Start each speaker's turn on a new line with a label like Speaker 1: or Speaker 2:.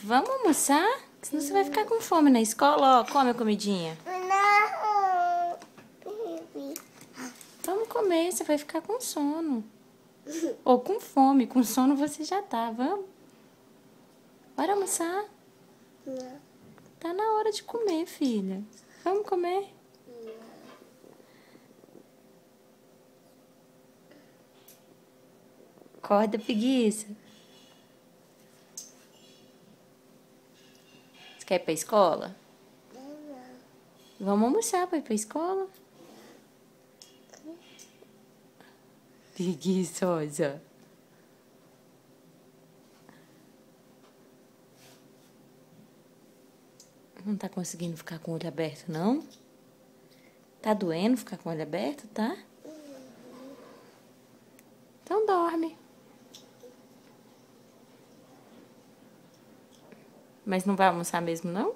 Speaker 1: Vamos almoçar? Senão você vai ficar com fome na escola. Ó, come a comidinha.
Speaker 2: Não.
Speaker 1: Vamos comer, você vai ficar com sono. Ou com fome, com sono você já tá. Vamos? Bora almoçar?
Speaker 2: Não.
Speaker 1: Tá na hora de comer, filha. Vamos comer? Acorda, preguiça. Você quer ir pra escola? Vamos almoçar pra ir pra escola? Preguiçosa. Não tá conseguindo ficar com o olho aberto, não? Tá doendo ficar com o olho aberto, tá? Então dorme. Mas não vai almoçar mesmo, não?